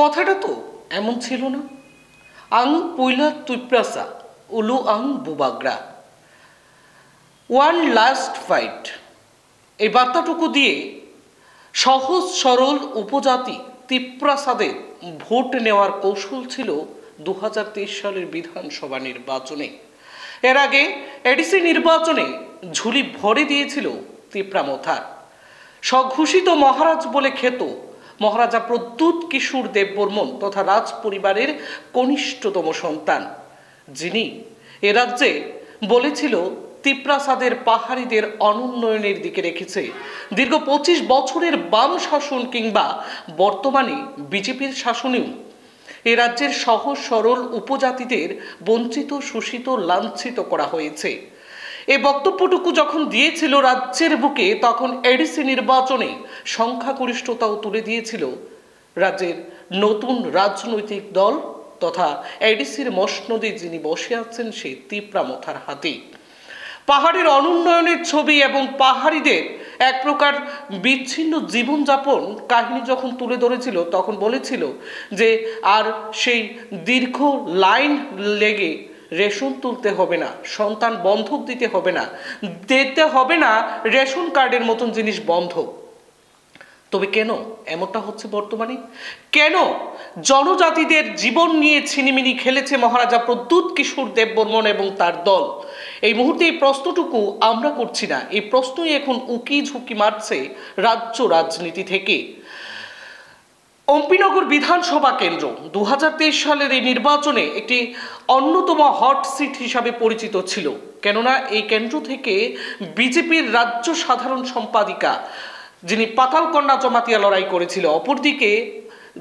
কথাটা তো এমন ছিল না? আং পৈলা তুইপ্রাসা উলু আং বুবাগ্রা, ওয়ান লাস্ট ফাইট। এই বার্তাটুকু দিয়ে সহজ সরল উপজাতি তিপ্রাসাদের ভোট নেওয়ার কৌশল ছিল 2023 সালের বিধানসভা নির্বাচনে। এর আগে এডিসি নির্বাচনে ঝুলি ভরে দিয়েছিল তিপ্রামথার। স্বঘোষিত মহারাজ বলে খ্যাত মহারাজা প্রদ্যুৎ কিশোর দেববর্মন তথা রাজ পরিবারের কনিষ্ঠতম সন্তান, যিনি এ রাজ্যে বলেছিল তিপ্রাসাদের পাহাড়িদের অনুন্নয়নের দিকে রেখেছে দীর্ঘ 25 বছরের বাম শাসন কিংবা বর্তমানে বিজেপির শাসনেও এ রাজ্যের সহজ সরল উপজাতিদের বঞ্চিত, শোষিত, লাঞ্ছিত করা হয়েছে। এই বক্তব্যটুকু যখন দিয়েছিল রাজ্যের বুকে, তখন এডিসি নির্বাচনে সংখ্যাগরিষ্ঠতাও তুলে দিয়েছিল রাজ্যের নতুন রাজনৈতিক দল তথা এডিসির মসনদে যিনি বসে আছেন সেই তিপ্রামথার হাতে। পাহাড়ের অনুন্নয়নের ছবি এবং পাহাড়িদের এক প্রকার বিচ্ছিন্ন জীবনযাপন কাহিনী যখন তুলে ধরেছিল, তখন বলেছিল যে আর সেই দীর্ঘ লাইন লেগে রেশন তুলতে হবে না, সন্তান বন্ধক দিতে হবে না রেশন কার্ডের মতন জিনিস বন্ধক। তবে কেন এমনটা হচ্ছে বর্তমানে? কেন জনজাতিদের জীবন নিয়ে ছিনিমিনি খেলেছে মহারাজা প্রদ্যুৎ কিশোর দেববর্মন এবং তার দল? এই মুহূর্তে এই প্রশ্নটুকু আমরা করছি না, এই প্রশ্নই এখন উকি ঝুঁকি মারছে রাজ্য রাজনীতি থেকে। অম্পিনগর বিধানসভা কেন্দ্র 2023 সালের এই নির্বাচনে একটি অন্যতম হট সিট হিসাবে পরিচিত ছিল, কেননা এই কেন্দ্র থেকে বিজেপির রাজ্য সাধারণ সম্পাদিকা যিনি পাতালকন্যা জমাতিয়া লড়াই করেছিল, অপরদিকে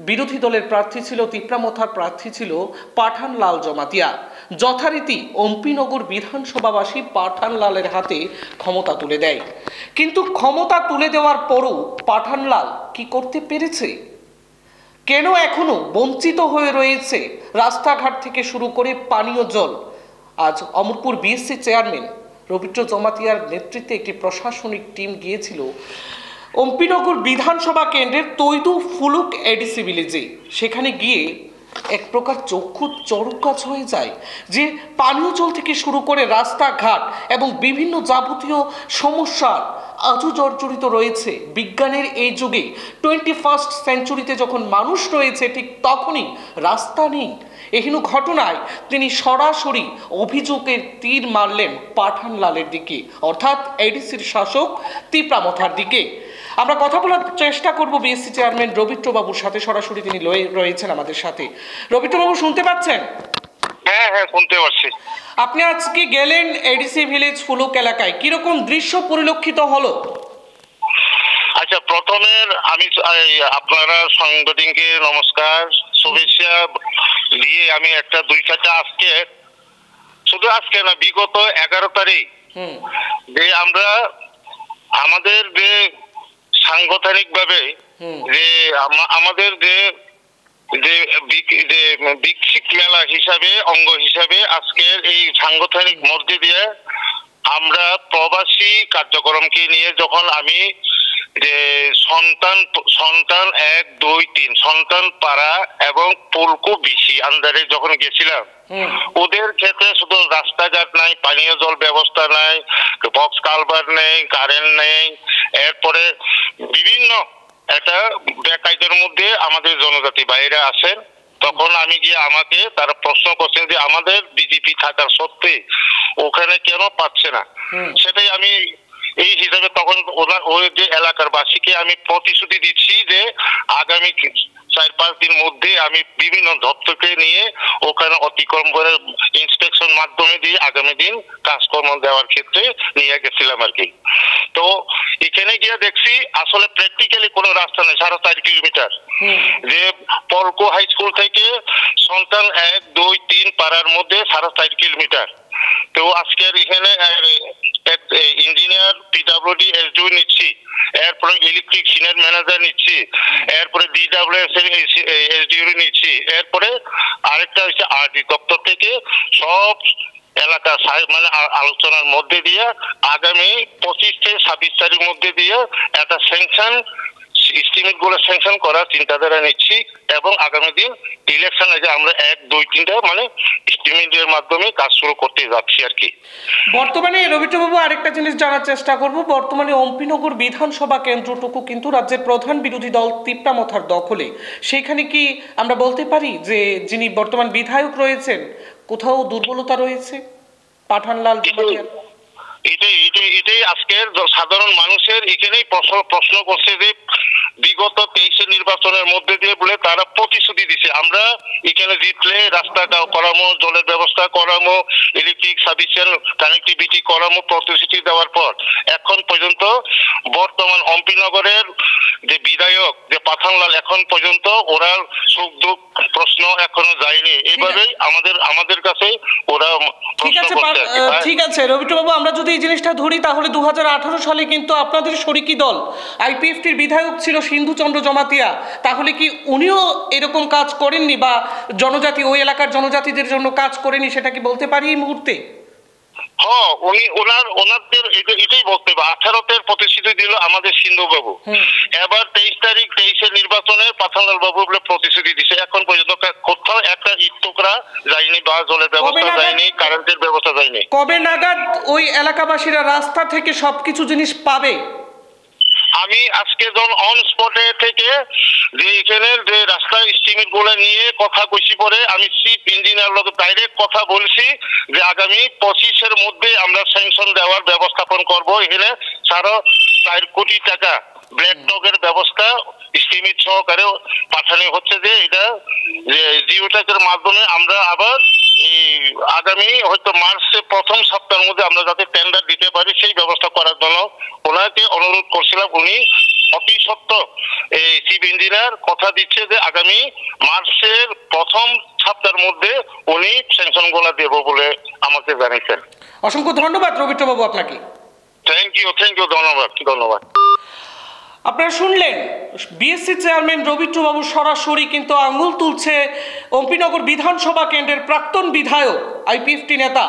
বিরোধী দলের প্রার্থী ছিল তিপ্রামথার প্রার্থী ছিল পাঠানলাল জমাতিয়া। যথারীতি অম্পিনগর বিধানসভাবাসী পাঠানলালের হাতে ক্ষমতা তুলে দেয়। কিন্তু ক্ষমতা তুলে দেওয়ার পরও পাঠানলাল কি করতে পেরেছে? কেন এখনো বঞ্চিত হয়ে রয়েছে রাস্তাঘাট থেকে শুরু করে পানীয় জল? আজ অমরপুর বিএসসি চেয়ারম্যান রবীন্দ্র জমাতিয়ার নেতৃত্বে একটি প্রশাসনিক টিম গিয়েছিল অম্পিনগর বিধানসভা কেন্দ্রের তৈদু ফুলুক এডিসি ভিলেজে। সেখানে গিয়ে এক প্রকার চক্ষু চড়ক গাছ হয়ে যায় যে পানীয় জল থেকে শুরু করে রাস্তাঘাট এবং বিভিন্ন যাবতীয় সমস্যার আজও জর্জরিত রয়েছে। বিজ্ঞানের এই যুগে 21st সেঞ্চুরিতে যখন মানুষ রয়েছে, ঠিক তখনই রাস্তা নেই। এহেন ঘটনায় তিনি সরাসরি অভিযোগের তীর মারলেন পাঠানলালের দিকে, অর্থাৎ এডিসির শাসক তিপ্রামথার দিকে। আমরা কথা বলার চেষ্টা করব বিএসসি চেয়ারম্যান রবীন্দ্রবাবুর সাথে, সরাসরি তিনি রয়েছেন আমাদের সাথে। রবীন্দ্রবাবু শুনতে পাচ্ছেন? হ্যাঁ হ্যাঁ শুনতে পাচ্ছি। আপনি আজকে গেলেন এডিসি ভিলেজ ফুলুক এলাকায়, কিরকম দৃশ্য পরিলক্ষিত হলো? আচ্ছা, প্রথমে আমি আপনারা সাংবাদিককে নমস্কার, শুভেচ্ছা দিয়ে আমি একটা দুই চারটা আজকে, শুধু আজকে না, বিগত 11 তারিখ যে আমরা আমাদের যে সাংগঠনিক ভাবে যে আমাদের যে বিকশিত মেলা হিসাবে অঙ্গ হিসাবে আজকের এই সাংগঠনিক মধ্যে দিয়ে আমরা প্রবাসী কার্যক্রমকে নিয়ে যখন আমি যে সন্তান 1, 2, 3 সন্তান পাড়া এবং পুলকু বিসি আন্দারে যখন গেছিলাম, ওদের ক্ষেত্রে শুধু রাস্তাঘাট নাই, পানীয় জল ব্যবস্থা নাই, বক্স কালভার নেই, কারেন্ট নেই, এরপরে বিভিন্ন একটা বেকায়দার মধ্যে আমাদের জনজাতি ভাইরা আছেন। তখন আমি গিয়ে আমাকে তারা প্রশ্ন করছেন যে আমাদের বিজেপি থাকার সত্ত্বে ওখানে কেন পাচ্ছে না, সেটাই আমি এই হিসাবে তখন ওই যে এলাকার বাসীকে আমি প্রতিশ্রুতি দিচ্ছি যে আগামী 4-5 দিন মধ্যে আমি বিভিন্ন দপ্তরকে নিয়ে ওখানে অতিক্রম করে ইন্সপেকশন মাধ্যমে দিয়ে আগামী দিন কাজকর্ম দেওয়ার ক্ষেত্রে নিয়ে গেছিলাম আর কি। তো এখানে গিয়ে দেখছি আসলে প্র্যাকটিক্যালি কোনো রাস্তা নেই, 4.5 কিলোমিটার, যে পলকো হাই স্কুল থেকে সন্তান 1, 2, 3 পাড়ার মধ্যে 4.5 কিলোমিটার। তো আজকের এখানে ইঞ্জিনিয়ার পিডব্লিউডি এসডিও নিচ্ছি, এরপরে ইলেকট্রিক সিনিয়র ম্যানেজার নিচ্ছি, এরপরে ডিডব্লিউএস এর এসডিও নিচ্ছি, এরপরে আরেকটা হচ্ছে আরডি দপ্তর থেকে সব এলাকা মানে আলোচনার মধ্যে দিয়ে আগামী 25 থেকে 26 তারিখের মধ্যে দিয়ে একটা স্যাংশন এস্টিমেট গুলো স্যাংশন করার চিন্তাধারা নিচ্ছি এবং আগামী দিন ইলেকশন আগে আমরা 1, 2, 3টা মানে এস্টিমেটের মাধ্যমে কাজ শুরু করতে যাচ্ছি আর কি। বর্তমানে রবীন্দ্রবাবু আরেকটা জিনিস জানার চেষ্টা করব, বর্তমানে অম্পিনগর বিধানসভা কেন্দ্রটুকু কিন্তু রাজ্যের প্রধান বিরোধী দল তিপ্রামথার দখলে। সেইখানে কি আমরা বলতে পারি যে যিনি বর্তমান বিধায়ক রয়েছেন কোথাও দুর্বলতা রয়েছে পাঠানলাল জমাতিয়ার? এটাই আজকের সাধারণ মানুষের এখানেই প্রশ্ন করছে যে বিগত 23-এর নির্বাচনের মধ্যে দিয়ে বলে তারা প্রতিশ্রুতি দিছে আমরা এখানে জিতলে রাস্তাটা করামো, জলের ব্যবস্থা করামো, ইলেকট্রিক সার্ভিসের কানেক্টিভিটি করামো প্রতিশ্রুতি দেওয়ার পর এখন পর্যন্ত বর্তমান অম্পিনগরের যে বিধায়ক যে পাঠানলাল এখন পর্যন্ত ওরা সুখ দুঃখ প্রশ্ন এখনো যায়নি। এইভাবেই আমাদের কাছে ওরা ঠিক আছে রবীন্দ্রবাবু, আমরা যদি এই জিনিসটা ধরি তাহলে 2018 সালে কিন্তু আপনাদের শরিকি দল আইপিএফটির বিধায়ক ছিল সিন্ধুচন্দ্র জমাতিয়া, তাহলে কি উনিও এরকম কাজ করেননি বা জনজাতি ওই এলাকার জনজাতিদের জন্য কাজ করেনি, সেটা কি বলতে পারি এই মুহূর্তে? উনি ওনাদের এটাই বলতে হবে। 18-তে প্রতিশ্রুতি দিল আমাদের সিন্ধু বাবু, এবার 23-এর নির্বাচনে পাঠানলাল বাবু বলে প্রতিশ্রুতি দিছে, এখন পর্যন্ত কোথাও একটা ইট টুকরা যায়নি বা জলের ব্যবস্থা যায়নি, কারেন্টের ব্যবস্থা যায়নি। কবে নাগাদ ওই এলাকাবাসীরা রাস্তা থেকে সবকিছু জিনিস পাবে? আমি আজকে যখন অন স্পটে থেকে যে এখানে যে রাস্তা এস্টিমেট গুলো নিয়ে কথা কইছি, পরে আমি চিফ ইঞ্জিনিয়ার লোক ডাইরেক্ট কথা বলছি যে আগামী 25-এর মধ্যে আমরা স্যাংশন দেওয়ার ব্যবস্থাপন করব। এখানে 4.5 কোটি টাকা ব্ল্যাক ডগের ব্যবস্থা এস্টিমেট সহকারে পাঠানো হচ্ছে, যে এটা যে জিওটেকের মাধ্যমে আমরা আবার আগামী হয়তো মার্চের প্রথম সপ্তাহের মধ্যে আমরা যাতে টেন্ডার দিতে পারি সেই ব্যবস্থা করার জন্য ওনাকে অনুরোধ করছিলাম। উনি অতি সত্ত্বর এই চিফ ইঞ্জিনিয়ার কথা দিচ্ছে যে আগামী মার্চের প্রথম সপ্তাহের মধ্যে উনি স্যাংশন গুলা দেব বলে আমাকে জানিয়েছেন। অসংখ্য ধন্যবাদ রবীন্দ্রবাবু আপনাকে। থ্যাংক ইউ, ধন্যবাদ। আপনারা শুনলেন বিএসসি চেয়ারম্যান রবীন্দ্রবাবু সরাসরি কিন্তু আঙুল তুলছে অম্পিনগর বিধানসভা কেন্দ্রের প্রাক্তন বিধায়ক আইপিএফটি নেতা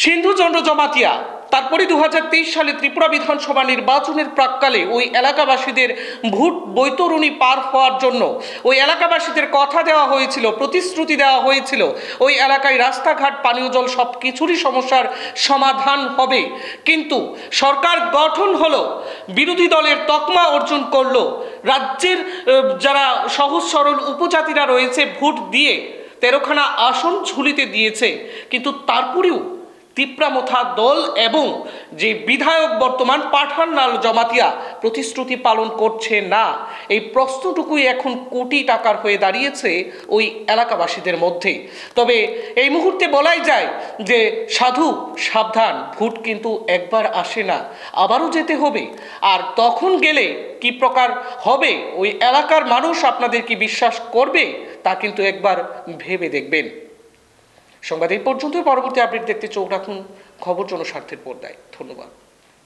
সিন্ধুচন্দ্র জমাতিয়া। তারপরে 2023 সালে ত্রিপুরা বিধানসভা নির্বাচনের প্রাক্কালে ওই এলাকাবাসীদের ভোট বৈতরণী পার হওয়ার জন্য ওই এলাকাবাসীদের কথা দেওয়া হয়েছিল, প্রতিশ্রুতি দেওয়া হয়েছিল ওই এলাকায় রাস্তাঘাট, পানীয় জল সব কিছুরই সমস্যার সমাধান হবে। কিন্তু সরকার গঠন হলো, বিরোধী দলের তকমা অর্জন করলো, রাজ্যের যারা সহজ সরল উপজাতিরা রয়েছে ভোট দিয়ে 13খানা আসন ঝুলিতে দিয়েছে, কিন্তু তারপরেও তিপ্রামথা দল এবং যে বিধায়ক বর্তমান পাঠানলাল জমাতিয়া প্রতিশ্রুতি পালন করছে না। এই প্রশ্নটুকুই এখন কোটি টাকার হয়ে দাঁড়িয়েছে ওই এলাকাবাসীদের মধ্যে। তবে এই মুহূর্তে বলাই যায় যে সাধু সাবধান, ভোট কিন্তু একবার আসে না, আবারও যেতে হবে। আর তখন গেলে কি প্রকার হবে, ওই এলাকার মানুষ আপনাদের কি বিশ্বাস করবে, তা কিন্তু একবার ভেবে দেখবেন। সংবাদ এই পর্যন্ত, পরবর্তী আপডেট দেখতে চোখ রাখুন খবর জনস্বার্থের পর্দায়। ধন্যবাদ।